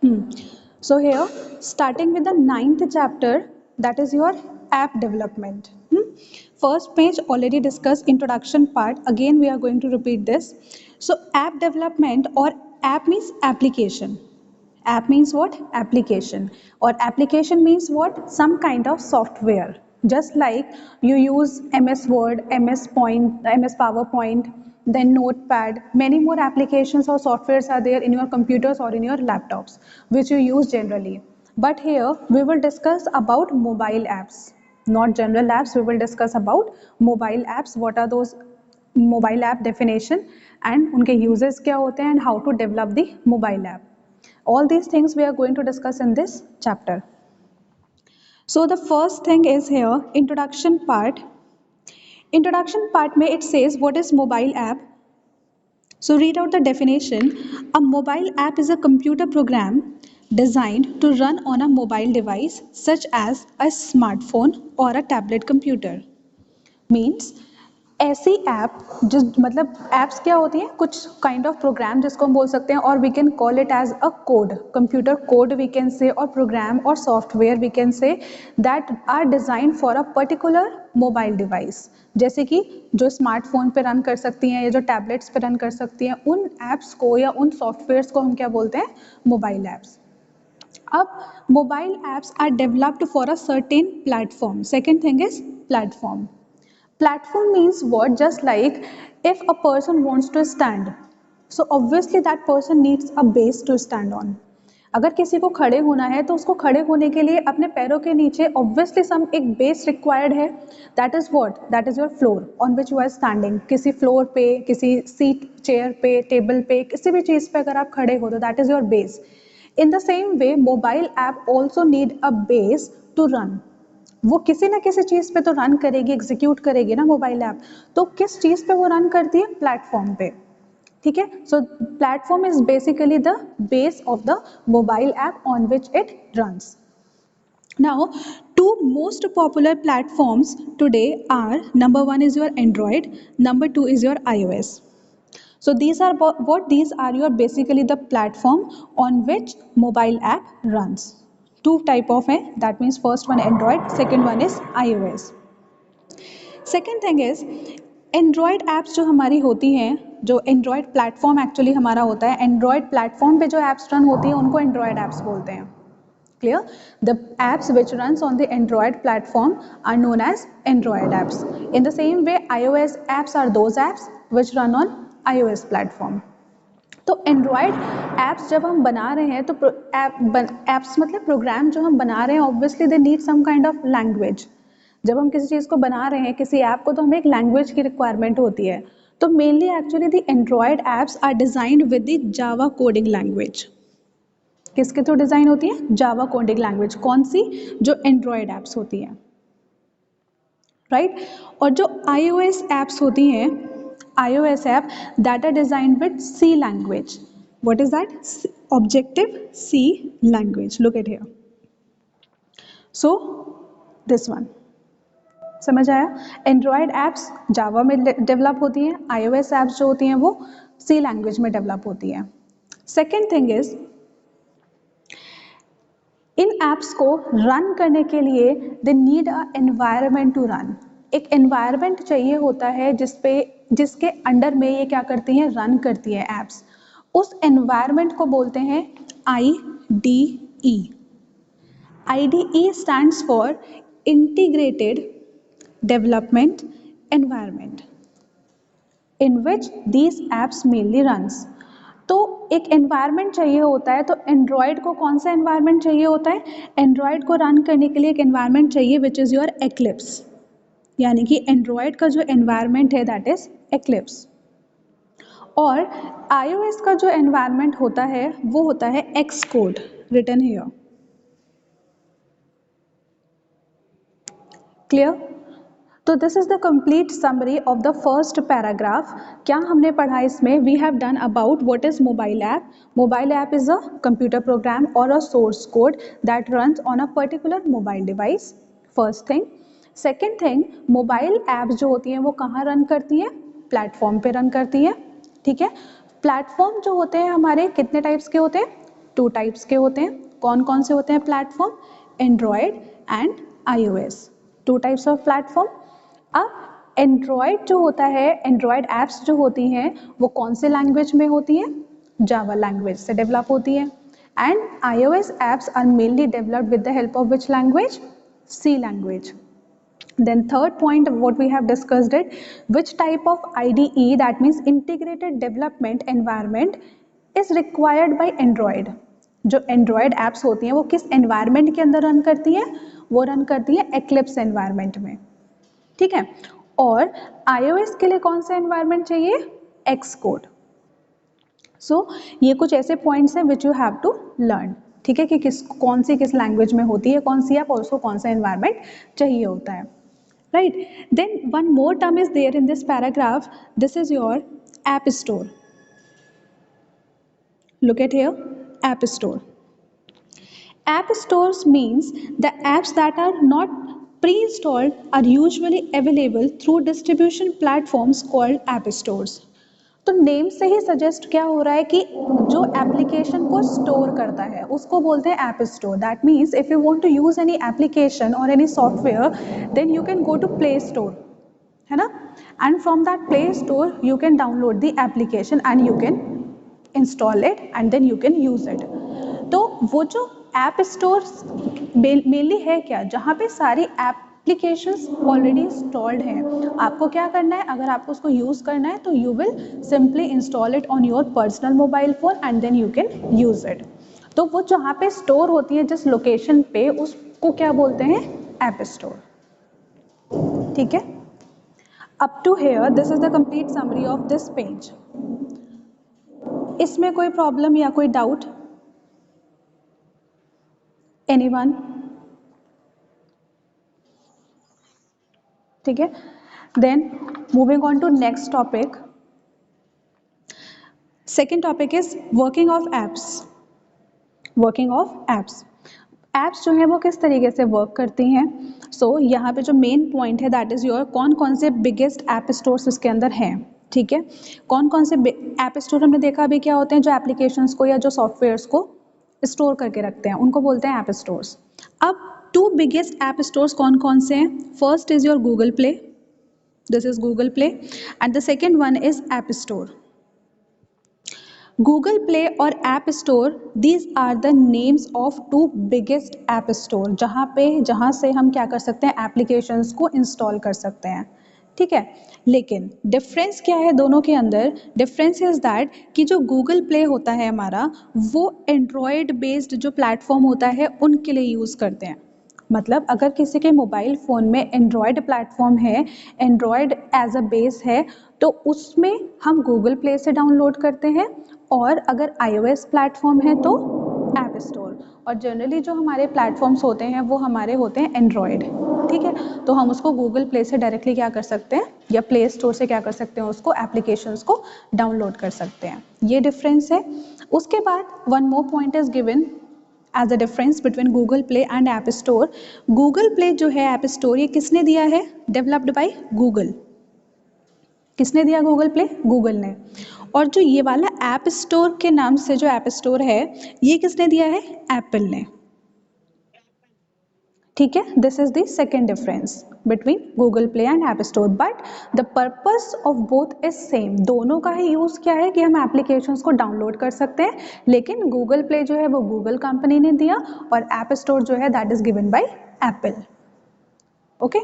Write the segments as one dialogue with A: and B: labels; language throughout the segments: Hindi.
A: Hmm. So here, starting with the ninth chapter, that is your app development. First page already discussed introduction part. Again, we are going to repeat this. So app development or app means application. App means what? Application. Or application means what? Some kind of software. Just like you use MS Word, MS PowerPoint, then Notepad. Many more applications or softwares are there in your computers or in your laptops, which you use generally. But here we will discuss about mobile apps, not general apps. We will discuss about mobile apps. What are those mobile app definition and उनके uses क्या होते हैं and how to develop the mobile app. All these things we are going to discuss in this chapter. So the first thing is here introduction part. Introduction part mein it says what is mobile app. So read out the definition. A mobile app is a computer program designed to run on a mobile device such as a smartphone or a tablet computer. Means ऐसी ऐप जो मतलब एप्स क्या होती हैं कुछ काइंड ऑफ प्रोग्राम जिसको हम बोल सकते हैं और we can call it as a code computer code we can say और प्रोग्राम और software we can say that are design for a particular mobile device जैसे कि जो स्मार्टफोन पे रन कर सकती हैं या जो टैबलेट्स पे रन कर सकती हैं उन एप्स को या उन सॉफ्टवेयर्स को हम क्या बोलते हैं मोबाइल एप्स. अब mobile apps are developed for a certain platform. Second thing is platform. Platform means what? Just like if a person wants to stand, so obviously that person needs a base to stand on. अगर किसी को खड़े होना है तो उसको खड़े होने के लिए अपने पैरों के नीचे ऑब्वियसली सम एक बेस रिक्वायर्ड है. That is what? That is your floor on which you are standing. किसी फ्लोर पे, किसी सीट, चेयर पे, टेबल पे, किसी भी चीज पे अगर आप खड़े हो तो that is your base. In the same way mobile app also need a base to run. वो किसी ना किसी चीज पे तो रन करेगी, एग्जीक्यूट करेगी ना मोबाइल ऐप. तो किस चीज पे वो रन करती है? प्लेटफॉर्म पे. ठीक है. So platform is basically the base of the mobile app on which it runs. Now, two most popular platforms today are number one is your Android, number two is your iOS. So these are what? These are your basically the platform on which mobile app runs. Two type of है, that means first one Android, second one is iOS. Second thing is Android apps जो हमारी होती हैं, जो Android platform actually हमारा होता है, Android platform पे जो apps run होती हैं उनको Android apps बोलते हैं. Clear? The apps which runs on the Android platform are known as Android apps. In the same way, iOS apps are those apps which run on iOS platform. तो एंड्रॉयड ऐप्स जब हम बना रहे हैं तो ऐप्स मतलब प्रोग्राम जो हम बना रहे हैं obviously they need some kind of language. जब हम किसी चीज़ को बना रहे हैं किसी ऐप को तो हमें एक लैंग्वेज की रिक्वायरमेंट होती है. तो mainly actually the Android apps are designed with the Java coding language. किसके थ्रू डिजाइन होती है? Java coding language. कौन सी? जो एंड्रॉयड ऐप्स होती हैं, राइट. और जो iOS ऐप्स होती हैं, iOS app that are designed with C language. What is that? Objective C language. Look at here. So this one. समझ आया? Android apps Java में डेवलप होती हैं, iOS apps जो होती हैं वो C language में डेवलप होती हैं. Second thing is इन एप्स को रन करने के लिए they need a environment to run. एक एनवायरनमेंट चाहिए होता है जिसके अंडर में ये क्या करती हैं? रन करती है एप्स. उस एनवायरनमेंट को बोलते हैं IDE. IDE stands for integrated development environment in which these apps mainly runs. तो एक एनवायरनमेंट चाहिए होता है. तो एंड्रॉयड को कौन सा एनवायरनमेंट चाहिए होता है? एंड्रॉयड को रन करने के लिए एक एनवायरनमेंट चाहिए विच इज़ योर एक्लिप्स. यानी कि एंड्रॉयड का जो एनवायरनमेंट है दैट इज एक्लिप्स. और iOS का जो एनवायरनमेंट होता है वो होता है Xcode रिटन हियर. क्लियर? तो this is the complete summary of the first paragraph. क्या हमने पढ़ा इसमें? We have done about what is mobile app. Mobile app is a computer program और a source code that runs on a particular mobile device. First thing. Second thing, mobile apps जो होती हैं वो कहाँ रन करती हैं? प्लेटफॉर्म पे रन करती हैं. ठीक है. प्लेटफॉर्म जो होते हैं हमारे कितने टाइप्स के होते हैं? टू टाइप्स के होते हैं। कौन कौन से होते हैं platform? Android and iOS, two types of platform. अब एंड्रॉयड जो होता है, एंड्रॉयड ऐप्स जो होती हैं वो कौन से लैंग्वेज में होती हैं? जावा लैंग्वेज से डेवलप होती है। And iOS apps are mainly developed with the help of which language? C language. Then third point what we have discussed it, which type of IDE, that means integrated development environment, is required by Android. जो Android apps होती हैं वो किस environment के अंदर रन करती हैं? वो रन करती है Eclipse environment में, ठीक है। और iOS के लिए कौन सा environment चाहिए? Xcode. सो ये कुछ ऐसे पॉइंट्स हैं which you have to learn, ठीक है, कि कौन सी किस लैंग्वेज में होती है, कौन सी ऐप और उसको कौन सा एनवायरनमेंट चाहिए होता है, right. Then one more term is there in this paragraph, this is your app store. Look at here, app store. App stores means the apps that are not pre-installed are usually available through distribution platforms called app stores. तो नेम से ही सजेस्ट क्या हो रहा है कि जो एप्लीकेशन को स्टोर करता है उसको बोलते हैं app store. That means if you want to use any application और any software then you can go to play store, है ना, and from that play store you can download the application and you can install it and then you can use it. तो वो जो ऐप स्टोर मेनली है क्या, जहाँ पे सारी एप्लीकेशंस ऑलरेडी इंस्टॉल्ड हैं। आपको क्या करना है, अगर आपको उसको यूज़ करना है तो you will simply install it on your personal mobile phone and then you can use it. तो वो जहाँ पे स्टोर होती है जिस लोकेशन पे, उसको क्या बोलते हैं? ऐप स्टोर, ठीक है। Up to here this is the complete summary of this page. इसमें कोई प्रॉब्लम या कोई डाउट? एनीवन? ठीक है, then moving on to next topic. Second topic is working of apps. Working of apps, apps जो है वो किस तरीके से वर्क करती हैं। सो यहाँ पे जो मेन पॉइंट है दैट इज योर कौन कौन से बिगेस्ट ऐप स्टोर्स इसके अंदर हैं, ठीक है। कौन कौन से ऐप स्टोर हमने देखा अभी क्या होते हैं, जो एप्लीकेशंस को या जो सॉफ्टवेयर्स को स्टोर करके रखते हैं उनको बोलते हैं ऐप स्टोर्स। अब टू बिगेस्ट ऐप स्टोर्स कौन कौन से हैं? First is your Google play, this is Google Play, and the second one is App Store. Google Play और App Store, these are the names of two biggest app store, जहाँ से हम क्या कर सकते हैं, एप्लीकेशंस को इंस्टॉल कर सकते हैं, ठीक है। लेकिन डिफरेंस क्या है दोनों के अंदर? डिफरेंस इज दैट कि जो गूगल प्ले होता है हमारा, वो एंड्रॉयड बेस्ड जो प्लेटफॉर्म होता है उनके लिए यूज़ करते हैं। मतलब अगर किसी के मोबाइल फ़ोन में एंड्रॉयड प्लेटफॉर्म है, एंड्रॉयड एज अ बेस है, तो उसमें हम गूगल प्ले से डाउनलोड करते हैं, और अगर iOS प्लेटफॉर्म है तो ऐप स्टोर। और जनरली जो हमारे प्लेटफॉर्म्स होते हैं वो हमारे होते हैं एंड्रॉयड, ठीक है। तो हम उसको गूगल प्ले से डायरेक्टली क्या कर सकते हैं, या प्ले स्टोर से क्या कर सकते हैं, उसको एप्लीकेशंस को डाउनलोड कर सकते हैं। ये डिफरेंस है। उसके बाद one more point is given as a difference between Google Play and app store. Google Play जो है ऐप स्टोर, ये किसने दिया है? Developed by Google. किसने दिया गूगल प्ले? गूगल ने। और जो ये वाला ऐप स्टोर के नाम से जो ऐप स्टोर है, ये किसने दिया है? एप्पल ने, ठीक है। This is the second difference between Google Play and app store, but the purpose of both is same. दोनों का ही यूज क्या है कि हम एप्लीकेशंस को डाउनलोड कर सकते हैं, लेकिन गूगल प्ले जो है वो गूगल कंपनी ने दिया, और ऐप स्टोर जो है that is given by Apple, okay.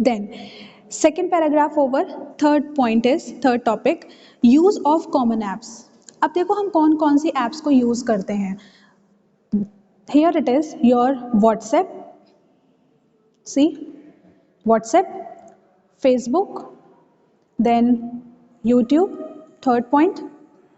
A: Then second paragraph over, third point is, third topic, use of common apps. अब देखो हम कौन कौन सी एप्स को यूज करते हैं। Here it is your WhatsApp, see WhatsApp, Facebook, then YouTube, third point,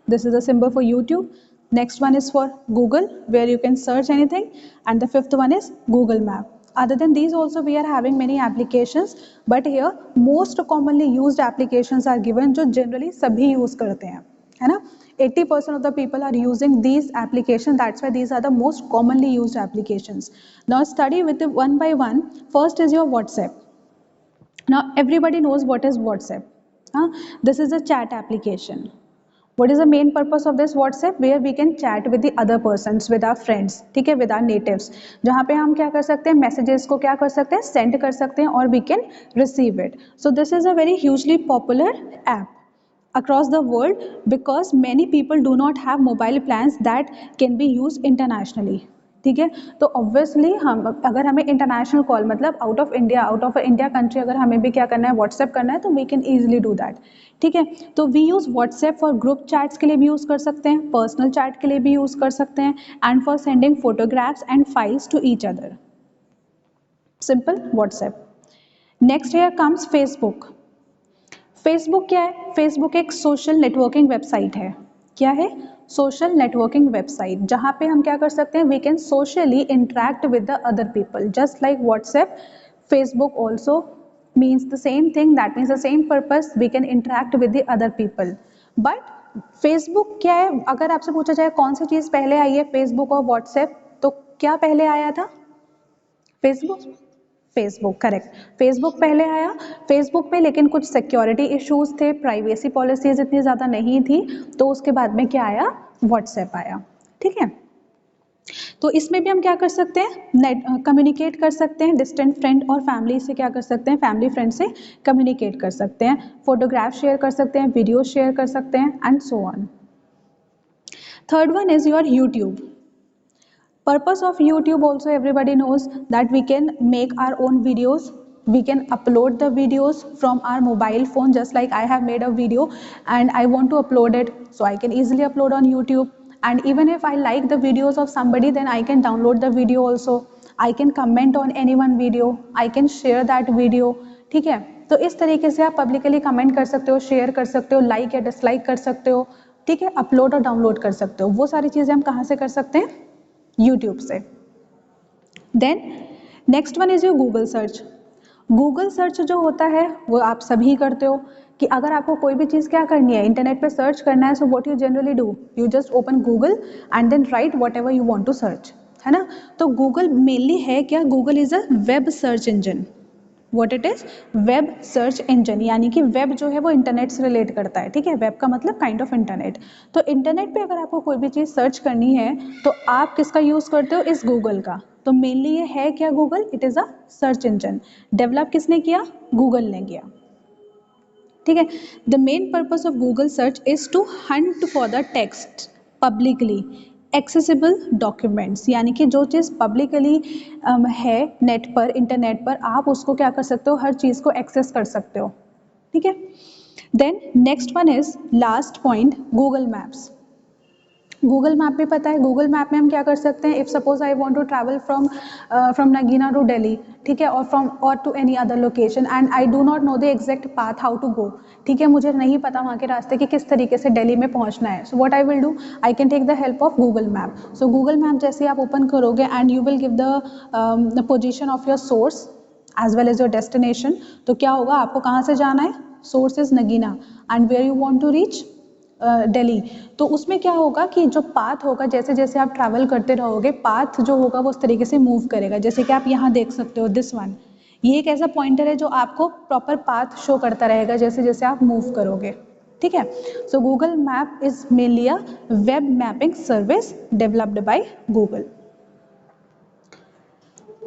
A: this is a symbol for YouTube. Next one is for Google, where you can search anything, and the fifth one is Google Map. Other than these also we are having many applications, but here most commonly used applications are given जो generally सभी use करते हैं, है ना। 80% of the people are using these applications, that's why these are the most commonly used applications. Now study with the one by one. First is your WhatsApp. Now everybody knows what is WhatsApp. This is a chat application. What is the main purpose of this WhatsApp? Where we can chat with the other persons, with our friends, ठीक है, with our natives, जहाँ पे हम क्या कर सकते हैं, messages को क्या कर सकते हैं, send कर सकते हैं, और we can receive it. So this is a very hugely popular app across the world because many people do not have mobile plans that can be used internationally. ठीक है, तो ऑब्वियसली हम अगर हमें इंटरनेशनल कॉल मतलब आउट ऑफ इंडिया कंट्री अगर हमें भी क्या करना है, व्हाट्सएप करना है, तो we can easily do that. ठीक है, तो we use WhatsApp for group chats के लिए भी यूज़ कर सकते हैं, पर्सनल चैट के लिए भी यूज़ कर सकते हैं, and for sending photographs and files to each other. Simple WhatsApp. Next here comes Facebook. Facebook क्या है? फेसबुक एक सोशल नेटवर्किंग वेबसाइट है. क्या है? सोशल नेटवर्किंग वेबसाइट, जहाँ पे हम क्या कर सकते हैं, we can socially interact with the other people just like WhatsApp. Facebook also means the same thing, that means the same purpose, we can interact with the other people. But Facebook क्या है? अगर आपसे पूछा जाए कौन सी चीज़ पहले आई है, फेसबुक और व्हाट्सएप, तो क्या पहले आया था? Facebook correct. फेसबुक पहले आया. फेसबुक पे लेकिन कुछ सिक्योरिटी इश्यूज थे, प्राइवेसी पॉलिसीज इतनी ज़्यादा नहीं थी, तो उसके बाद में क्या आया? व्हाट्सएप आया. ठीक है, तो इसमें भी हम क्या कर सकते हैं, नेट कम्युनिकेट कर सकते हैं, डिस्टेंट फ्रेंड और फैमिली से क्या कर सकते हैं, फैमिली फ्रेंड से कम्युनिकेट कर सकते हैं, फोटोग्राफ शेयर कर सकते हैं, वीडियो शेयर कर सकते हैं, and so on. Third one is your YouTube. Purpose of YouTube also everybody knows that we can make our own videos. We can upload the videos from our mobile phone, just like I have made a video and I want to upload it, so I can easily upload on YouTube. And even if I like the videos of somebody, then I can download the video also. I can comment on any one video. I can share that video. ठीक है, तो इस तरीके से आप पब्लिकली कमेंट कर सकते हो, शेयर कर सकते हो, लाइक या डिसलाइक कर सकते हो. ठीक है, अपलोड और डाउनलोड कर सकते हो. वो सारी चीज़ें हम कहाँ से कर सकते हैं? यूट्यूब से. Then next one is your Google search. Google search जो होता है वो आप सभी करते हो कि अगर आपको कोई भी चीज़ क्या करनी है, इंटरनेट पे सर्च करना है, so what you generally do, you just open Google and then write whatever you want to search, है ना. तो गूगल मेनली है क्या? Google is a web search engine. What it is? Web search engine, यानी कि वेब जो है वो इंटरनेट से रिलेट करता है. ठीक है, वेब का मतलब काइंड ऑफ इंटरनेट. तो इंटरनेट पे अगर आपको कोई भी चीज़ सर्च करनी है तो आप किसका यूज़ करते हो? इस गूगल का. तो मेनली ये है क्या Google? It is a search engine. Develop किसने किया? गूगल ने किया. ठीक है, the main purpose of Google search is to hunt for the text publicly accessible documents, यानी कि जो चीज़ पब्लिकली है नेट पर, इंटरनेट पर, आप उसको क्या कर सकते हो? हर चीज़ को एक्सेस कर सकते हो. ठीक है. Then next one is last point, Google Maps. Google map भी पता है. गूगल मैप में हम क्या कर सकते हैं? If suppose I want to travel from Nagina to Delhi, ठीक है, और to any other location, and I do not know the exact path how to go. ठीक है, मुझे नहीं पता वहाँ के रास्ते कि किस तरीके से दिल्ली में पहुँचना है. So what I will do, I can take the help of Google map. So Google map जैसे आप ओपन करोगे and you will give the position of your source as well as your destination. तो क्या होगा? आपको कहाँ से जाना है? Source is Nagina and where you want to reach? Delhi. तो उसमें क्या होगा कि जो पाथ होगा, जैसे जैसे आप ट्रैवल करते रहोगे, पाथ जो होगा वो उस तरीके से मूव करेगा. जैसे कि आप यहाँ देख सकते हो, दिस वन, ये एक ऐसा पॉइंटर है जो आपको प्रॉपर पाथ शो करता रहेगा जैसे जैसे आप मूव करोगे. ठीक है, सो Google map is mainly a web mapping service developed by Google.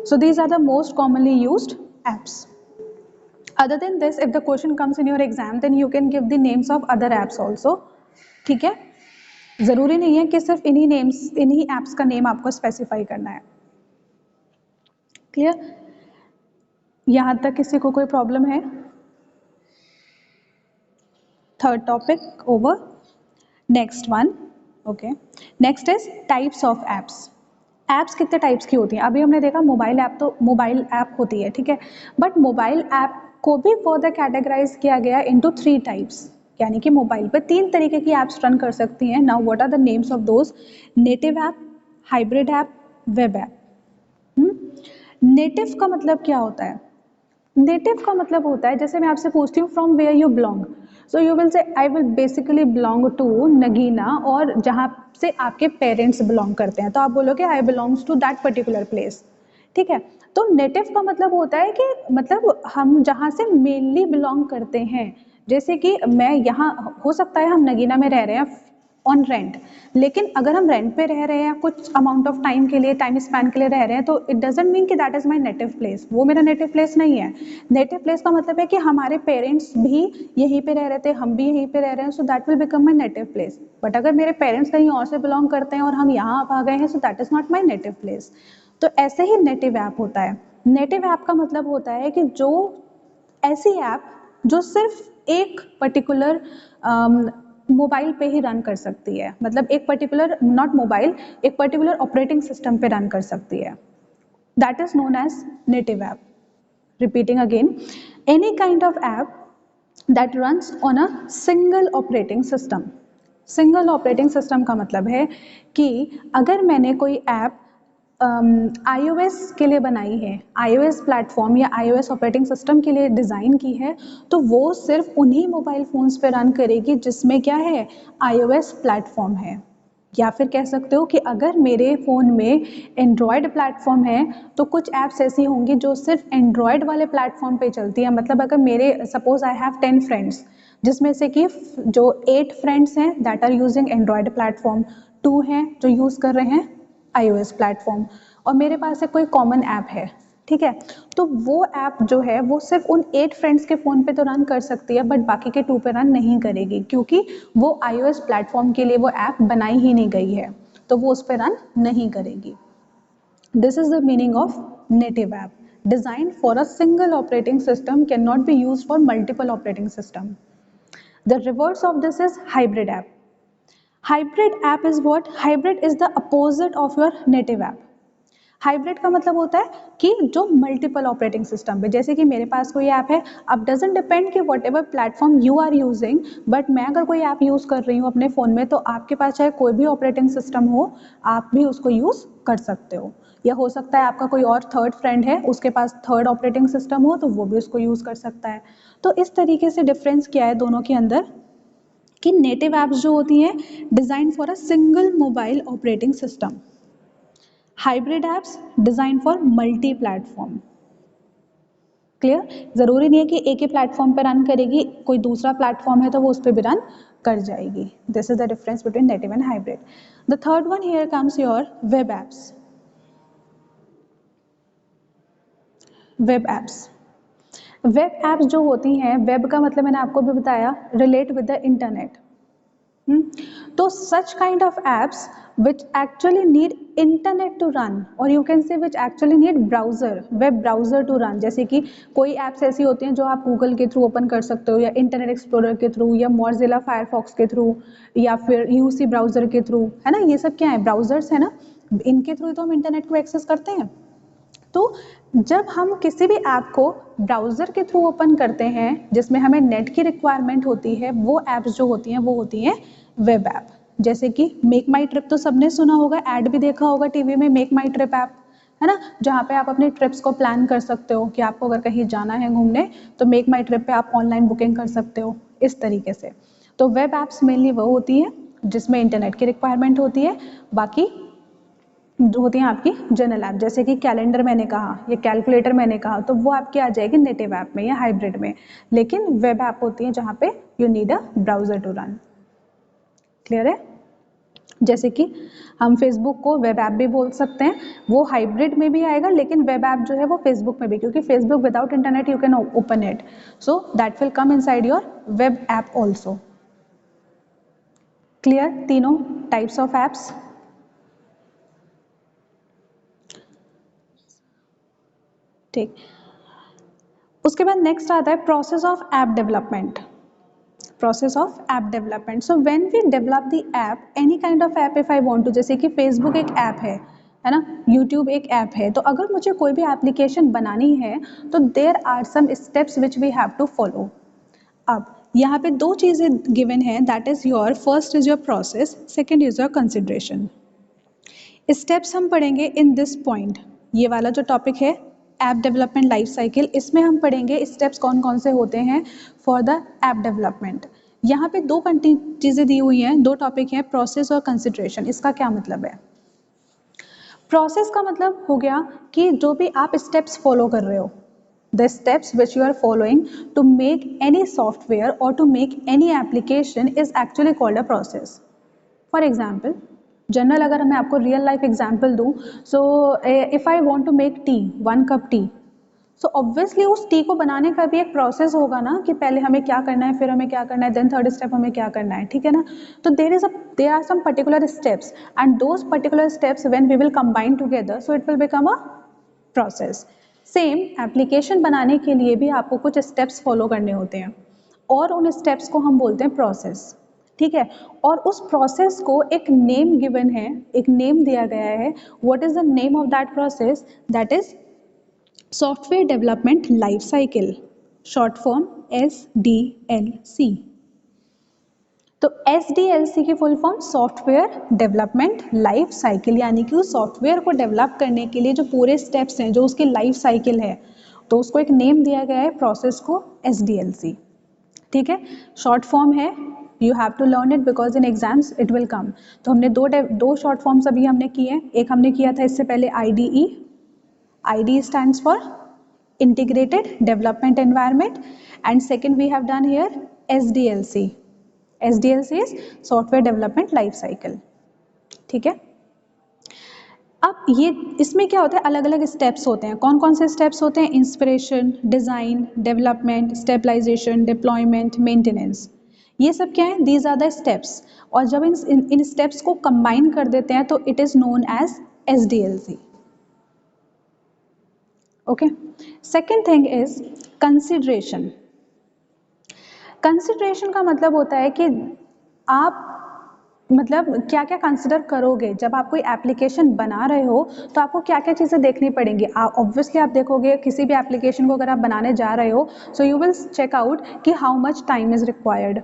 A: So these are the most commonly used apps. Other than this, if the question comes in your exam, then you can give the names of other apps also. ठीक है, जरूरी नहीं है कि सिर्फ इन्हीं एप्स का नेम आपको स्पेसिफाई करना है. क्लियर? यहां तक किसी को कोई प्रॉब्लम है? Third topic over. Next one. Okay, next is types of apps. Apps कितने टाइप्स की होती हैं? अभी हमने देखा मोबाइल ऐप, तो मोबाइल ऐप होती है. ठीक है, बट मोबाइल ऐप को भी फर्दर कैटेगराइज किया गया इनटू 3 टाइप्स, यानी कि मोबाइल पर 3 तरीके की एप्स रन कर सकती हैं. Now what are the names of those? Native app, hybrid app, web app. Native का मतलब क्या होता है? नेटिव का मतलब होता है, जैसे मैं आपसे पूछती हूँ from where you belong, so you will say I will basically belong to Nagina, और जहाँ से आपके पेरेंट्स बिलोंग करते हैं तो आप बोलोगे I belongs to that particular place. ठीक है, तो नेटिव का मतलब होता है कि मतलब हम जहाँ से मेनली बिलोंग करते हैं, जैसे कि मैं यहाँ, हो सकता है हम नगीना में रह रहे हैं ऑन रेंट, लेकिन अगर हम रेंट पे रह रहे हैं कुछ अमाउंट ऑफ टाइम के लिए, टाइम स्पैन के लिए रह रहे हैं, तो इट डजंट मीन कि that is my native place, वो मेरा नेटिव प्लेस नहीं है। नेटिव प्लेस का मतलब है कि हमारे पेरेंट्स भी यहीं पे रह रहे थे, हम भी यहीं पे रह रहे हैं, सो that will become my native place. But अगर मेरे पेरेंट्स कहीं और से बिलोंग करते हैं और हम यहाँ आ गए हैं, सो that is not my native place. तो ऐसे ही नेटिव ऐप होता है। नेटिव ऐप का मतलब होता है कि जो ऐसी ऐप जो सिर्फ एक पर्टिकुलर मोबाइल पे ही रन कर सकती है, मतलब एक पर्टिकुलर, नॉट मोबाइल, एक पर्टिकुलर ऑपरेटिंग सिस्टम पे रन कर सकती है, that is known as native app. Repeating again, any kind of app that runs on a single operating system. Single operating system का मतलब है कि अगर मैंने कोई ऐप iOS के लिए बनाई है, iOS प्लेटफॉर्म या iOS ऑपरेटिंग सिस्टम के लिए डिज़ाइन की है, तो वो सिर्फ उन्हीं मोबाइल फ़ोन्स पे रन करेगी जिसमें क्या है, iOS प्लेटफॉर्म है। या फिर कह सकते हो कि अगर मेरे फ़ोन में एंड्रॉयड प्लेटफॉर्म है तो कुछ ऐप्स ऐसी होंगी जो सिर्फ एंड्रॉयड वाले प्लेटफॉर्म पे चलती है। मतलब अगर मेरे, सपोज आई हैव 10 फ्रेंड्स, जिसमें से कि जो 8 फ्रेंड्स हैं that are using Android platform, 2 हैं जो यूज़ कर रहे हैं iOS प्लेटफॉर्म, और मेरे पास एक कोई कॉमन ऐप है, ठीक है, तो वो ऐप जो है वो सिर्फ उन 8 फ्रेंड्स के फ़ोन पे तो रन कर सकती है, बट बाकी के 2 पे रन नहीं करेगी, क्योंकि वो iOS प्लेटफॉर्म के लिए वो ऐप बनाई ही नहीं गई है, तो वो उस पर रन नहीं करेगी। This is the meaning of native app. Design for a single operating system can not be use for multiple operating system. The reverse of this is hybrid app. Hybrid app is what? Hybrid is the opposite of your native app. Hybrid का मतलब होता है कि जो मल्टीपल ऑपरेटिंग सिस्टम पे, जैसे कि मेरे पास कोई ऐप है, अब डजेंट डिपेंड कि whatever platform you are using, but मैं अगर कोई ऐप यूज़ कर रही हूँ अपने फ़ोन में, तो आपके पास चाहे कोई भी ऑपरेटिंग सिस्टम हो, आप भी उसको यूज़ कर सकते हो। या हो सकता है आपका कोई और थर्ड फ्रेंड है, उसके पास थर्ड ऑपरेटिंग सिस्टम हो, तो वो भी उसको यूज़ कर सकता है। तो इस तरीके से डिफरेंस क्या है दोनों के अंदर, कि नेटिव ऐप्स जो होती हैं design for a single mobile operating system, hybrid apps design for multi platform. Clear? जरूरी नहीं है कि एक ही प्लेटफॉर्म पे रन करेगी, कोई दूसरा प्लेटफॉर्म है तो वो उस पर भी रन कर जाएगी। This is the difference between native and hybrid. The third one here comes your web apps. Web apps, web apps जो होती हैं, वेब का मतलब मैंने आपको भी बताया, रिलेट विद द इंटरनेट। तो such kind of apps which actually need internet to run, or you can say which actually need browser, web browser to run, जैसे कि कोई apps ऐसी होती हैं जो आप गूगल के थ्रू ओपन कर सकते हो, या इंटरनेट एक्सप्लोरर के थ्रू, या मोज़िला फायरफॉक्स के थ्रू, या फिर यूसी ब्राउजर के थ्रू, है ना, ये सब क्या है, ब्राउजर्स है ना, इनके थ्रू तो हम इंटरनेट को एक्सेस करते हैं। तो जब हम किसी भी ऐप को ब्राउज़र के थ्रू ओपन करते हैं जिसमें हमें नेट की रिक्वायरमेंट होती है, वो ऐप्स जो होती हैं वो होती हैं वेब ऐप। जैसे कि मेक माई ट्रिप तो सबने सुना होगा, ऐड भी देखा होगा टीवी में, मेक माई ट्रिप ऐप, है ना, जहाँ पे आप अपने ट्रिप्स को प्लान कर सकते हो कि आपको अगर कहीं जाना है घूमने, तो मेक माई ट्रिप पे आप ऑनलाइन बुकिंग कर सकते हो, इस तरीके से। तो वेब ऐप्स मेनली वो होती हैं जिसमें इंटरनेट की रिक्वायरमेंट होती है, बाकी जो होती हैं आपकी जनरल ऐप, जैसे कि कैलेंडर मैंने कहा या कैलकुलेटर मैंने कहा, तो वो आपकी आ जाएगी नेटिव ऐप में या हाइब्रिड में। लेकिन वेब ऐप होती है जहाँ पे you need a browser to run. Clear है? जैसे कि हम फेसबुक को वेब ऐप भी बोल सकते हैं, वो हाइब्रिड में भी आएगा, लेकिन वेब ऐप जो है वो फेसबुक में भी, क्योंकि Facebook without internet you can open it, so that will come inside your web app also. Clear? तीनों टाइप्स ऑफ ऐप्स। ठीक, उसके बाद नेक्स्ट आता है process of app development. Process of app development, so when we develop the app, any kind of app if I want to, जैसे कि फेसबुक एक ऐप है ना, यूट्यूब एक ऐप है, तो अगर मुझे कोई भी एप्लीकेशन बनानी है तो there are some steps which we have to follow. अब यहाँ पे दो चीज़ें गिवन है, that is your first is your process, second is your consideration. Steps हम पढ़ेंगे इन दिस पॉइंट, ये वाला जो टॉपिक है ऐप डेवलपमेंट लाइफ साइकिल, इसमें हम पढ़ेंगे स्टेप्स कौन कौन से होते हैं फॉर द ऐप डेवलपमेंट। यहाँ पे दो चीज़ें दी हुई हैं, दो टॉपिक हैं, प्रोसेस और कंसिडरेशन। इसका क्या मतलब है? प्रोसेस का मतलब हो गया कि जो भी आप स्टेप्स फॉलो कर रहे हो, The steps which you are following to make any software or to make any application is actually called a process. For example, general अगर मैं आपको रियल लाइफ एग्जाम्पल दूँ, so if I want to make tea, 1 cup tea, so obviously उस टी को बनाने का भी एक प्रोसेस होगा ना, कि पहले हमें क्या करना है, फिर हमें क्या करना है, देन थर्ड स्टेप हमें क्या करना है, ठीक है ना। तो there are some particular steps and those particular steps when we will combine together, so it will become a process. Same application बनाने के लिए भी आपको कुछ स्टेप्स फॉलो करने होते हैं और उन स्टेप्स को हम बोलते हैं प्रोसेस, ठीक है। और उस प्रोसेस को एक नेम गिवन है, एक नेम दिया गया है। What is the name of that process? That is software development life cycle, short form SDLC। तो SDLC की full form software development life cycle, यानी कि उस सॉफ्टवेयर को डेवलप करने के लिए जो पूरे स्टेप्स हैं, जो उसकी लाइफ साइकिल है, तो उसको एक नेम दिया गया है प्रोसेस को, SDLC, ठीक है। शॉर्ट फॉर्म है, you have to learn it because in exams it will come. तो हमने दो शॉर्ट फॉर्म्स अभी हमने किए। एक हमने किया था इससे पहले IDE, IDE stands for Integrated Development Environment, and second we have done here SDLC. SDLC is Software Development Life Cycle, ठीक है। अब ये इसमें क्या होता है, अलग अलग स्टेप्स होते हैं। कौन कौन से स्टेप्स होते हैं? Inspiration, design, development, stabilization, deployment, maintenance, ये सब क्या है? These are the steps. और जब इन स्टेप्स को कंबाइन कर देते हैं तो it is known as SDLC, okay. Second thing is consideration. Consideration का मतलब होता है कि आप मतलब क्या क्या कंसिडर करोगे जब आप कोई एप्लीकेशन बना रहे हो, तो आपको क्या क्या चीज़ें देखनी पड़ेंगी। ऑब्वियसली आप देखोगे किसी भी एप्लीकेशन को अगर आप बनाने जा रहे हो, so you will check out कि how much time is required,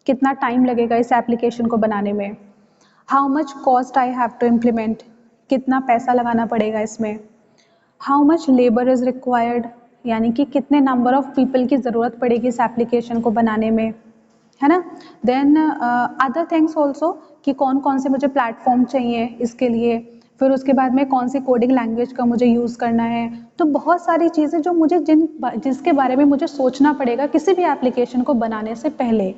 A: कितना टाइम लगेगा इस एप्लीकेशन को बनाने में, how much cost I have to implement, कितना पैसा लगाना पड़ेगा इसमें, how much labour is required, यानी कि कितने नंबर ऑफ पीपल की ज़रूरत पड़ेगी इस एप्लीकेशन को बनाने में, है ना। देन अदर थिंग्स ऑल्सो, कि कौन कौन से मुझे प्लेटफॉर्म चाहिए इसके लिए, फिर उसके बाद में कौन सी कोडिंग लैंग्वेज का मुझे यूज़ करना है। तो बहुत सारी चीज़ें जो मुझे जिसके बारे में मुझे सोचना पड़ेगा किसी भी एप्लीकेशन को बनाने से पहले।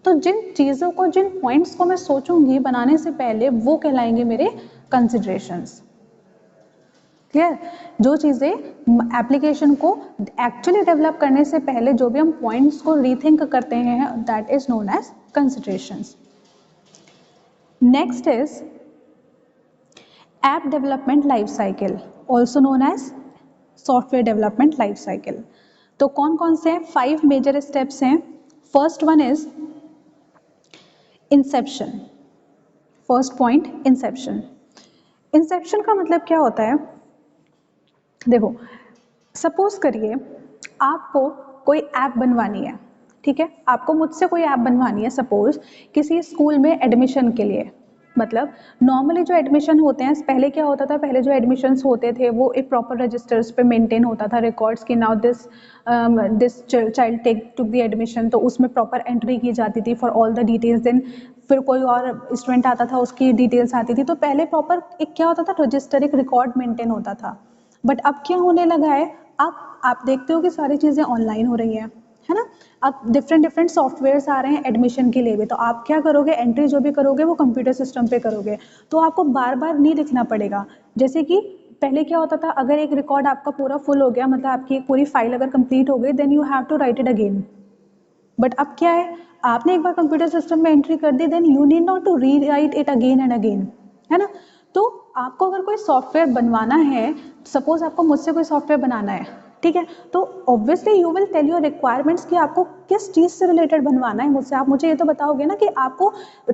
A: तो जिन चीज़ों को, जिन पॉइंट्स को मैं सोचूंगी बनाने से पहले, वो कहलाएंगे मेरे कंसिडरेशंस। क्लियर? जो चीज़ें एप्लीकेशन को एक्चुअली डेवलप करने से पहले जो भी हम पॉइंट्स को रीथिंक करते हैं, that is known as considerations. Next is app development life cycle, also known as software development life cycle. तो कौन कौन से हैं? 5 मेजर स्टेप्स हैं। First one is inception. First point, inception. Inception का मतलब क्या होता है? देखो, सपोज करिए आपको कोई ऐप बनवानी है, ठीक है। आपको मुझसे कोई ऐप बनवानी है, सपोज किसी स्कूल में एडमिशन के लिए। मतलब नॉर्मली जो एडमिशन होते हैं, पहले क्या होता था, पहले जो एडमिशन्स होते थे वो एक प्रॉपर रजिस्टर्स पे मेंटेन होता था रिकॉर्ड्स की। Now this child took the admission, तो उसमें प्रॉपर एंट्री की जाती थी for all the details. Then फिर कोई और स्टूडेंट आता था, उसकी डिटेल्स आती थी। तो पहले प्रॉपर एक क्या होता था, रजिस्टर, एक रिकॉर्ड मेंटेन होता था। बट अब क्या होने लगा है, आप देखते हो कि सारी चीज़ें ऑनलाइन हो रही हैं, है ना। अब डिफरेंट सॉफ्टवेयर्स आ रहे हैं एडमिशन के लिए भी। तो आप क्या करोगे, एंट्री जो भी करोगे वो कंप्यूटर सिस्टम पे करोगे, तो आपको बार बार नहीं लिखना पड़ेगा। जैसे कि पहले क्या होता था, अगर एक रिकॉर्ड आपका पूरा फुल हो गया, मतलब आपकी एक पूरी फाइल अगर कंप्लीट हो गई, then you have to write it again. But अब क्या है, आपने एक बार कंप्यूटर सिस्टम में एंट्री कर दी, then you need not to rewrite it again and again, है ना। तो आपको अगर कोई सॉफ्टवेयर बनवाना है, सपोज आपको मुझसे कोई सॉफ्टवेयर बनाना है, ठीक है, तो obviously you will tell your requirements कि आपको किस चीज़ से रिलेटेड बनवाना है मुझसे। आप मुझे ये तो बताओगे ना कि आपको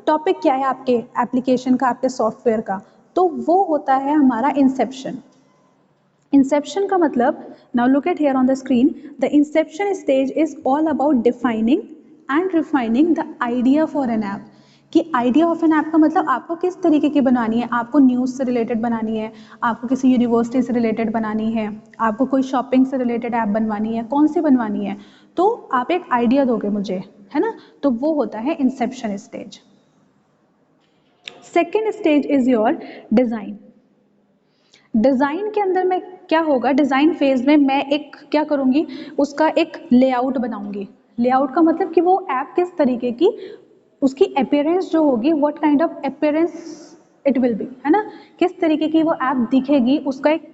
A: टॉपिक क्या है आपके एप्लीकेशन का, आपके सॉफ्टवेयर का। तो वो होता है हमारा इंसेप्शन। इंसेप्शन का मतलब, now look at here on the screen, the inception stage is all about defining and refining the idea for an app. कि आइडिया ऑफ एन ऐप का मतलब आपको किस तरीके की बनानी है। आपको न्यूज़ से रिलेटेड बनानी है, आपको किसी यूनिवर्सिटी से रिलेटेड बनानी है, आपको कोई शॉपिंग से रिलेटेड ऐप बनवानी है, कौन सी बनवानी है। तो आप एक आइडिया दोगे मुझे, है ना। तो वो होता है Inception stage. Second stage is your design. Design के अंदर में क्या होगा, डिज़ाइन फेज में मैं एक क्या करूँगी, उसका एक लेआउट बनाऊँगी। लेआउट का मतलब कि वो ऐप किस तरीके की, उसकी अपीयरेंस जो होगी, what kind of appearance it will be, है ना, किस तरीके की वो ऐप दिखेगी, उसका एक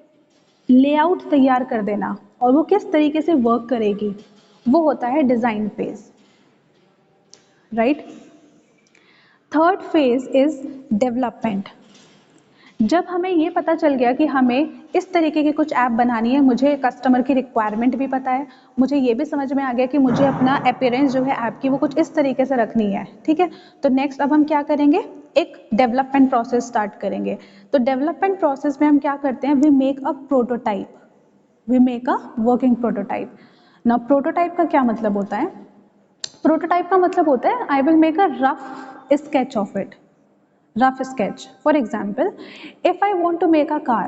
A: लेआउट तैयार कर देना, और वो किस तरीके से वर्क करेगी, वो होता है design phase, right. Third phase is development. जब हमें ये पता चल गया कि हमें इस तरीके की कुछ ऐप बनानी है, मुझे कस्टमर की रिक्वायरमेंट भी पता है, मुझे ये भी समझ में आ गया कि मुझे अपना अपीयरेंस जो है ऐप की वो कुछ इस तरीके से रखनी है, ठीक है, तो नेक्स्ट अब हम क्या करेंगे, एक डेवलपमेंट प्रोसेस स्टार्ट करेंगे। तो डेवलपमेंट प्रोसेस में हम क्या करते हैं, we make a prototype, we make a working prototype. ना प्रोटोटाइप का क्या मतलब होता है, प्रोटोटाइप का मतलब होता है I will make a rough sketch of it, rough sketch. For example, if I want to make a car,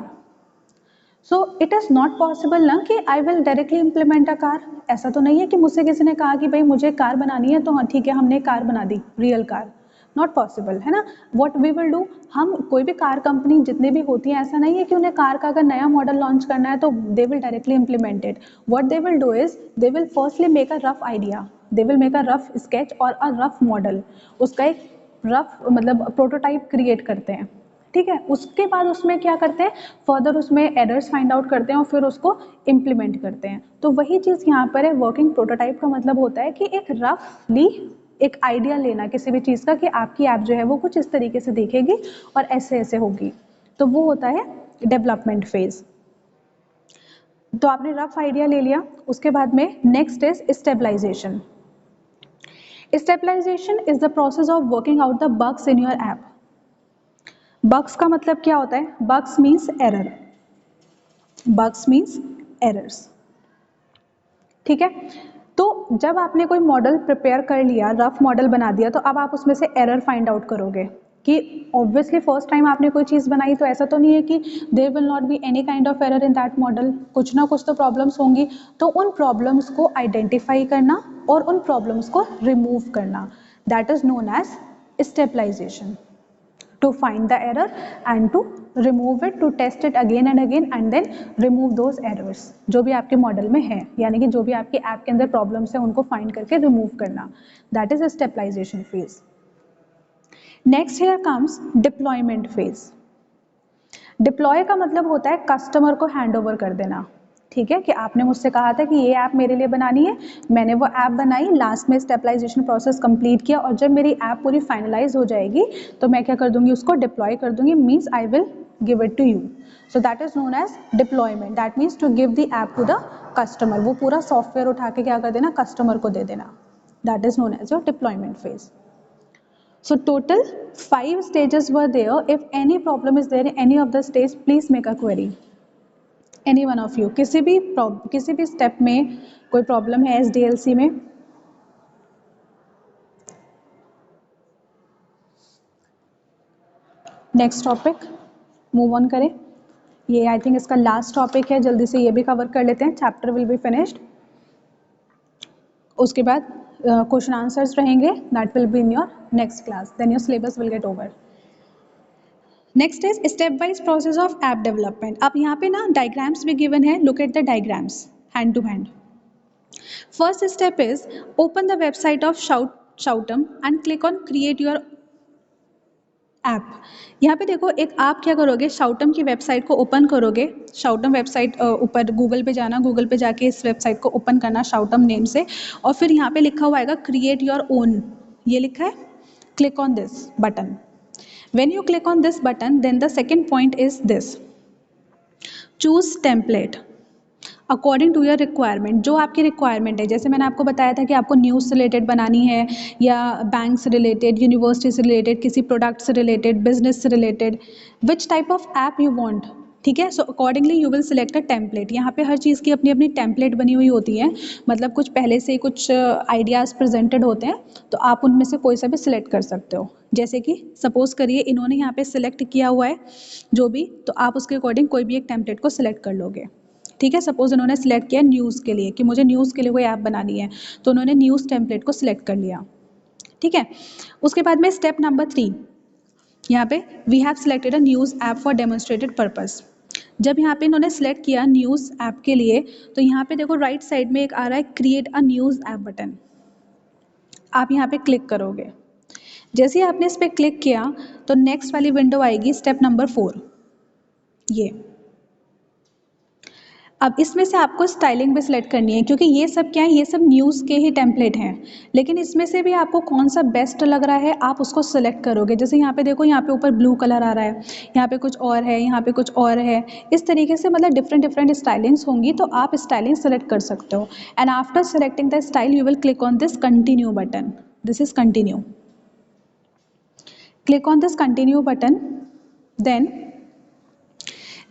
A: so it is not possible ना कि I will directly implement a car। ऐसा तो नहीं है कि मुझसे किसी ने कहा कि भाई मुझे कार बनानी है तो हाँ ठीक है हमने कार बना दी, रियल कार, नॉट पॉसिबल, है ना। वॉट वी विल डू, हम कोई भी कार कंपनी जितनी भी होती है, ऐसा नहीं है कि उन्हें कार का अगर नया मॉडल लॉन्च करना है तो they will directly implement it. What they will do is they will firstly make a rough idea, they will make a rough sketch और अ रफ मॉडल, उसका एक रफ मतलब प्रोटोटाइप क्रिएट करते हैं, ठीक है। उसके बाद उसमें क्या करते हैं, फर्दर उसमें एरर्स फाइंड आउट करते हैं और फिर उसको इम्प्लीमेंट करते हैं। तो वही चीज़ यहाँ पर है, वर्किंग प्रोटोटाइप का मतलब होता है कि एक रफली एक आइडिया लेना किसी भी चीज़ का कि आपकी ऐप जो है वो कुछ इस तरीके से दिखेगी और ऐसे ऐसे होगी, तो वो होता है डेवलपमेंट फेज। तो आपने रफ आइडिया ले लिया, उसके बाद में next is stabilization. Stabilization is the process of working out the bugs in your app. Bugs का मतलब क्या होता है, bugs means error, bugs means errors, ठीक है। तो जब आपने कोई मॉडल प्रिपेयर कर लिया, रफ मॉडल बना दिया, तो अब आप उसमें से एरर फाइंड आउट करोगे कि ऑब्वियसली फर्स्ट टाइम आपने कोई चीज़ बनाई तो ऐसा तो नहीं है कि there will not be any kind of error in that model, कुछ ना कुछ तो प्रॉब्लम्स होंगी। तो उन प्रॉब्लम्स को आइडेंटिफाई करना और उन प्रॉब्लम्स को रिमूव करना, that is known as stabilization. To find the error and to remove it, to test it again and again and then remove those errors जो भी आपके मॉडल में है, यानी कि जो भी आपके ऐप के अंदर प्रॉब्लम्स है उनको फाइंड करके रिमूव करना, that is stabilization phase. Next here comes deployment phase. Deploy का मतलब होता है कस्टमर को हैंड ओवर कर देना, ठीक है, कि आपने मुझसे कहा था कि ये ऐप मेरे लिए बनानी है, मैंने वो ऐप बनाई, लास्ट में स्टेबलाइजेशन प्रोसेस कंप्लीट किया, और जब मेरी ऐप पूरी फाइनलाइज हो जाएगी तो मैं क्या कर दूंगी, उसको डिप्लॉय कर दूंगी, means I will give it to you. So that is known as deployment, that means to give the app to the customer, वो पूरा सॉफ्टवेयर उठा के क्या कर देना, कस्टमर को दे देना, that is known as your deployment phase. So total 5 stages were there. If any problem is there in any of the stage, please make a query. Any one of you, किसी भी स्टेप में कोई प्रॉब्लम है SDLC में? नेक्स्ट टॉपिक मूव ऑन करें, ये आई थिंक इसका लास्ट टॉपिक है, जल्दी से ये भी कवर कर लेते हैं, चैप्टर विल बी फिनिश्ड। उसके बाद क्वेश्चन आंसर्स रहेंगे, that will be in your next class, then your syllabus will get over. Next is stepwise process of app development. अब यहाँ पे ना डायग्राम्स भी गिवन है, look at the diagrams hand to hand. First step is open the website of Shoutum and click on create your app. यहाँ पे देखो, एक आप क्या करोगे, Shoutum की वेबसाइट को ओपन करोगे, Shoutum वेबसाइट ऊपर गूगल पे जाना, गूगल पे जाके इस वेबसाइट को ओपन करना Shoutum नेम से, और फिर यहाँ पे लिखा हुआ आएगा क्रिएट योर ओन, ये लिखा है, click on this button. When you click on this button, then the second point is this, choose template according to your requirement। जो आपकी रिक्वायरमेंट है, जैसे मैंने आपको बताया था कि आपको न्यूज़ से रिलेटेड बनानी है, या बैंक से रिलेटेड, यूनिवर्सिटी से रिलेटेड, किसी प्रोडक्ट से रिलेटेड, बिजनेस से related, which type of app you want, ठीक है। So accordingly you will select a template. यहाँ पे हर चीज़ की अपनी अपनी टेम्पलेट बनी हुई होती है, मतलब कुछ पहले से कुछ आइडियाज़ प्रेजेंटेड होते हैं, तो आप उनमें से कोई सा भी सिलेक्ट कर सकते हो। जैसे कि सपोज करिए इन्होंने यहाँ पे सिलेक्ट किया हुआ है जो भी, तो आप उसके अकॉर्डिंग कोई भी एक टेम्पलेट को सिलेक्ट कर लोगे, ठीक है। सपोज इन्होंने सिलेक्ट किया न्यूज़ के लिए कि मुझे न्यूज़ के लिए कोई ऐप बनानी है, तो उन्होंने न्यूज़ टेम्पलेट को सिलेक्ट कर लिया, ठीक है। उसके बाद में स्टेप नंबर 3, यहाँ पे we have selected a news app for demonstrated purpose. जब यहाँ पे इन्होंने सेलेक्ट किया न्यूज़ ऐप के लिए, तो यहाँ पे देखो राइट साइड में एक आ रहा है create a news app button, आप यहाँ पे क्लिक करोगे। जैसे ही आपने इस पर क्लिक किया तो नेक्स्ट वाली विंडो आएगी स्टेप नंबर 4, ये। अब इसमें से आपको स्टाइलिंग भी सिलेक्ट करनी है, क्योंकि ये सब क्या है, ये सब न्यूज़ के ही टेम्पलेट हैं, लेकिन इसमें से भी आपको कौन सा बेस्ट लग रहा है आप उसको सिलेक्ट करोगे। जैसे यहाँ पे देखो, यहाँ पे ऊपर ब्लू कलर आ रहा है, यहाँ पे कुछ और है, यहाँ पे कुछ और है, इस तरीके से मतलब डिफरेंट डिफरेंट स्टाइलिंग्स होंगी, तो आप स्टाइलिंग सेलेक्ट कर सकते हो। And after selecting the style you will click on this continue button, this is continue. Click on this continue button. Then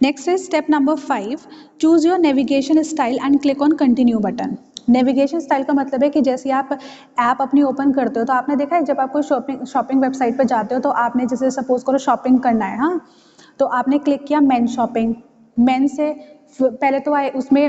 A: next is step number 5, choose your navigation style and click on continue button. Navigation style का मतलब है कि जैसे आप ऐप अपनी ओपन करते हो, तो आपने देखा है जब आप कोई शॉपिंग वेबसाइट पर जाते हो, तो आपने जैसे सपोज करो शॉपिंग करना है, हाँ, तो आपने क्लिक किया मेन शॉपिंग, मेन से पहले तो आए उसमें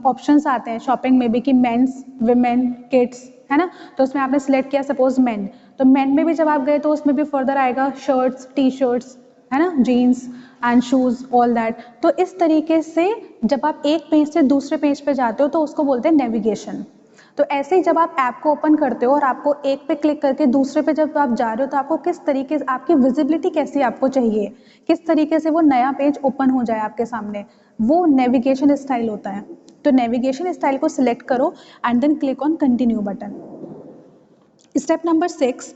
A: ऑप्शंस आते हैं शॉपिंग में भी कि मेंस, विमेन, किड्स, है ना, तो उसमें आपने सेलेक्ट किया सपोज मेन, तो मेन में भी जब आप गए तो उसमें भी फर्दर आएगा शर्ट्स, टी शर्ट्स, है ना, jeans and shoes, all that. तो इस तरीके से जब आप एक पेज से दूसरे पेज पे जाते हो तो उसको बोलते हैं नेविगेशन। तो ऐसे ही जब आप ऐप को ओपन करते हो और आपको एक पे क्लिक करके दूसरे पे जब आप जा रहे हो, तो आपको किस तरीके से, आपकी विजिबिलिटी कैसी आपको चाहिए, किस तरीके से वो नया पेज ओपन हो जाए आपके सामने, वो नेविगेशन स्टाइल होता है। तो नेविगेशन स्टाइल को सिलेक्ट करो and then click on continue button. Step number 6,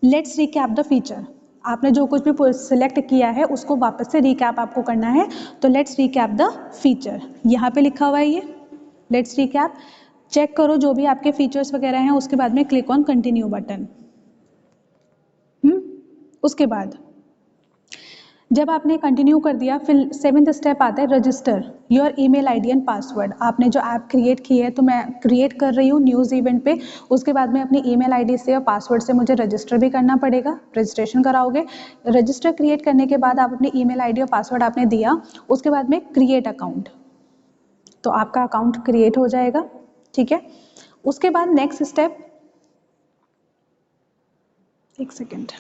A: let's recap the feature. आपने जो कुछ भी सिलेक्ट किया है उसको वापस से रिकैप आपको करना है, तो लेट्स रिकैप द फीचर, यहाँ पे लिखा हुआ है ये लेट्स रिकैप। चेक करो जो भी आपके फीचर्स वगैरह हैं, उसके बाद में क्लिक ऑन कंटिन्यू बटन। उसके बाद जब आपने कंटिन्यू कर दिया, फिर 7th स्टेप आता है register your email ID and password. आपने जो ऐप क्रिएट की है, तो मैं क्रिएट कर रही हूँ न्यूज़ इवेंट पे, उसके बाद में अपनी ईमेल आईडी से और पासवर्ड से मुझे रजिस्टर भी करना पड़ेगा, रजिस्ट्रेशन कराओगे। रजिस्टर क्रिएट करने के बाद आप अपनी ईमेल आईडी और पासवर्ड आपने दिया, उसके बाद में क्रिएट अकाउंट, तो आपका अकाउंट क्रिएट हो जाएगा, ठीक है। उसके बाद नेक्स्ट स्टेप, एक second,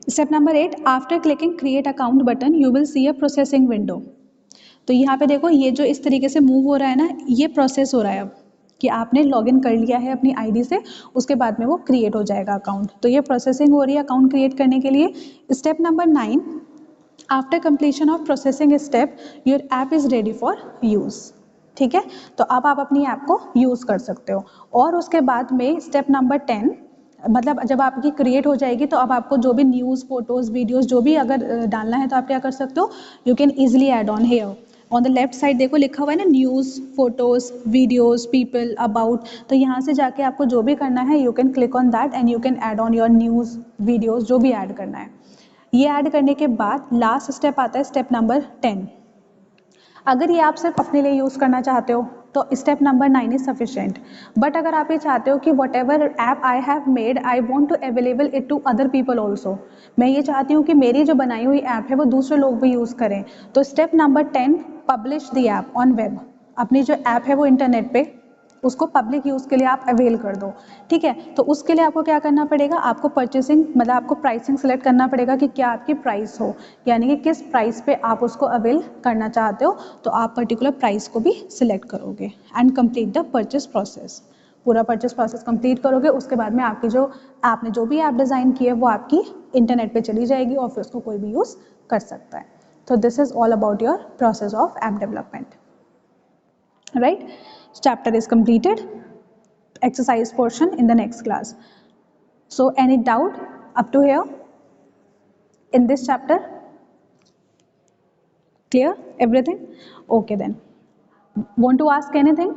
A: step number 8, after clicking create account button you will see a processing window. तो यहाँ पे देखो, ये जो इस तरीके से मूव हो रहा है ना, ये प्रोसेस हो रहा है अब कि आपने लॉगिन कर लिया है अपनी आईडी से, उसके बाद में वो क्रिएट हो जाएगा अकाउंट। तो ये प्रोसेसिंग हो रही है अकाउंट क्रिएट करने के लिए। Step number 9, after completion of processing step your app is ready for use, ठीक है। तो अब आप अपनी ऐप को यूज़ कर सकते हो। और उसके बाद में स्टेप नंबर 10, मतलब जब आपकी क्रिएट हो जाएगी, तो अब आपको जो भी न्यूज़, फोटोज़, वीडियोज़ जो भी अगर डालना है, तो आप क्या कर सकते हो, you can easily add on here. On the left side देखो लिखा हुआ है ना, news, photos, videos, people, about, तो यहाँ से जाके आपको जो भी करना है, you can click on that and you can add on your news, videos, जो भी ऐड करना है। ये ऐड करने के बाद लास्ट स्टेप आता है स्टेप नंबर 10। अगर ये आप सिर्फ अपने लिए यूज़ करना चाहते हो, तो step number 9 is sufficient. But अगर आप ये चाहते हो कि whatever app I have made I want to available it to other people also, मैं ये चाहती हूँ कि मेरी जो बनाई हुई ऐप है वो दूसरे लोग भी यूज़ करें, तो step number 10, publish the app on web. अपनी जो ऐप है वो इंटरनेट पे, उसको पब्लिक यूज़ के लिए आप अवेल कर दो, ठीक है। तो उसके लिए आपको क्या करना पड़ेगा, आपको परचेसिंग, मतलब आपको प्राइसिंग सेलेक्ट करना पड़ेगा कि क्या आपकी प्राइस हो, यानी कि किस प्राइस पे आप उसको अवेल करना चाहते हो, तो आप पर्टिकुलर प्राइस को भी सिलेक्ट करोगे and complete the purchase process. पूरा परचेस प्रोसेस कंप्लीट करोगे, उसके बाद में आपकी जो आपने जो भी ऐप डिज़ाइन की है वो आपकी इंटरनेट पे चली जाएगी और फिर उसको कोई भी यूज़ कर सकता है। तो this is all about your process of app development, right. Chapter is completed. Exercise portion in the next class. So any doubt up to here in this chapter? Clear everything? Okay then. Want to ask anything?